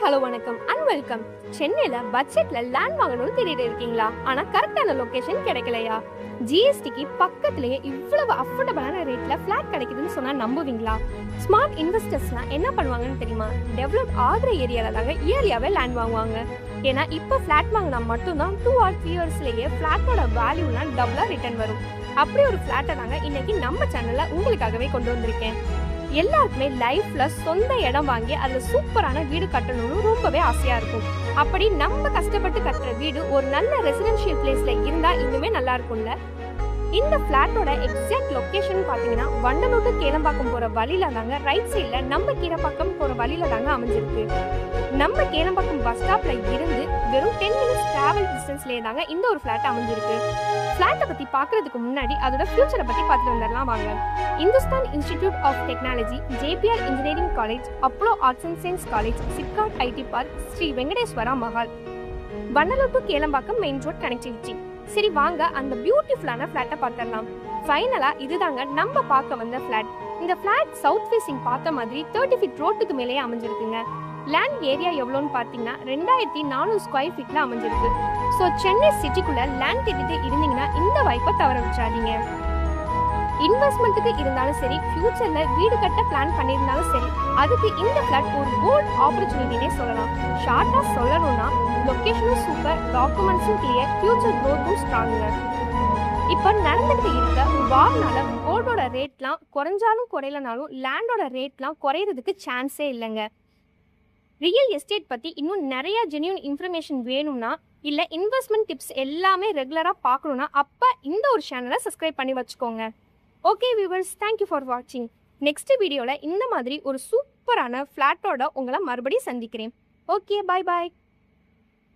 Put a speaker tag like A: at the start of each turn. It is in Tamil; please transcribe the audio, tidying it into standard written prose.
A: ஹலோ வணக்கம் அண்ட் வெல்கம். சென்னையில பட்ஜெட்ல லேண்ட் வாங்கணும்னு தேடிட்டு இருக்கீங்களா? ஆனா கரெக்டான லொகேஷன் கிடைக்கலையா? ஜிஎஸ்டிக்கு பக்கத்துலயே இவ்வளவு அஃபோர்டபுளான ரேட்ல ஃபிளாட் கிடைக்குதுன்னு சொன்னா நம்புவீங்களா? ஸ்மார்ட் இன்வெஸ்டர்ஸ்லாம் என்ன பண்ணுவாங்கன்னு தெரியுமா? டெவலப் ஆகிற ஏரியால தாங்க இயர்லியாவே லேண்ட் வாங்குவாங்க. ஏன்னா இப்போ ஃபிளாட் வாங்கினா மட்டும்தான் 2 or 3 இயர்ஸ்லயே ஃபிளாட்டோட வேல்யூலாம் டபுளா ரிட்டர்ன் வரும். அப்படி ஒரு ஃபிளாட்டை தாங்க இன்னைக்கு நம்ம சேனல்ல உங்களுக்காகவே கொண்டு வந்திருக்கேன். எல்லாருக்குமே லைஃப்ல சொந்த இடம் வாங்கி அதுல சூப்பரான வீடு கட்டணும்னு ரொம்பவே ஆசையா இருக்கும். அப்படி நம்ம கஷ்டப்பட்டு கட்டுற வீடு ஒரு நல்ல ரெசிடென்ஷியல் பிளேஸ்ல இருந்தா இன்னுமே நல்லா இருக்கும்ல. இந்த பிளாட்டோட எக்ஸாக்ட் லொகேஷன் பாத்தீங்கன்னா வண்டலூர் டு கேளம்பாக்கம் போற வழியில தாங்க ரைட் சைட்ல நம்ம கீழப்பாக்கம் போற வழியில தாங்க அமைஞ்சிருக்கு. நம்ம கேளம்பாக்கம் பஸ் ஸ்டாப்ல இருந்து வெறும் 10 மினிட்ஸ் டிராவல் டிஸ்டன்ஸ்லயே தாங்க இந்த ஒரு பிளாட் அமைஞ்சிருக்கு. பிளாட்டை பத்தி பாக்குறதுக்கு முன்னாடி அதோட ஃபியூச்சரை பத்தி பார்த்துட்டு வந்துடலாம் வாங்க. Hindustan institute of technology, JPR engineering college, Apollo arts and science college, SIPCOT IT park, Shri Venkateswara Mahal, Vandalur to Kelambakkam main road connectivity. சரி வாங்க அந்த பியூட்டிஃபுல்லான ஃபிளாட்டை பார்த்துடலாம். ஃபைனலா இதுதாங்க நம்ம பார்க்க வந்த ஃபிளாட். இந்த ஃபிளாட் சவுத் ஃபேசிங் பார்த்த மாதிரி 30 ஃபீட் ரோட்டுக்கு மேலேயே அமைஞ்சிருக்குங்க. லேண்ட் ஏரியா எவ்வளோன்னு பார்த்தீங்கன்னா 2400 ஸ்கொயர் ஃபீட்ல அமைஞ்சிருக்கு. ஸோ சென்னை சிட்டிக்குள்ள லேண்ட் தேடிட்டு இருந்தீங்கன்னா இந்த வாய்ப்பை தவற வச்சாதீங்க. இன்வெஸ்ட்மெண்ட்டுக்கு இருந்தாலும் சரி, ஃபியூச்சர்ல வீடு கட்ட பிளான் பண்ணியிருந்தாலும் சரி, அதுக்கு இந்த ஃபிளாட் ஒரு கோல்ட் ஆப்பர்ச்சுனிட்டினே சொல்லலாம். ஷார்ட்டா சொல்லணும்னா லொகேஷனும் சூப்பர், டாக்குமெண்ட்ஸும் கிளியர், ஃபியூச்சர் க்ரோத்தும் ஸ்ட்ராங்குங்க. இப்போ நடந்துகிட்டு இருக்க வார்னால கோல்டோட ரேட்லாம் குறைஞ்சாலும் குறையலனாலும் லேண்டோட ரேட்லாம் குறையிறதுக்கு சான்ஸே இல்லைங்க. ரியல் எஸ்டேட் பற்றி இன்னும் நிறையா ஜென்யூன் இன்ஃபர்மேஷன் வேணும்னா இல்லை இன்வெஸ்ட்மெண்ட் டிப்ஸ் எல்லாமே ரெகுலராக பார்க்கணுன்னா அப்போ இந்த ஒரு சேனலை சப்ஸ்கிரைப் பண்ணி வச்சுக்கோங்க. ஓகே வியூவர்ஸ், தேங்க்யூ ஃபார் வாட்சிங். நெக்ஸ்ட் வீடியோவில் இந்த மாதிரி ஒரு சூப்பரான ஃப்ளாட்டோட உங்களை மறுபடியும் சந்திக்கிறேன். ஓகே, பாய் பாய்.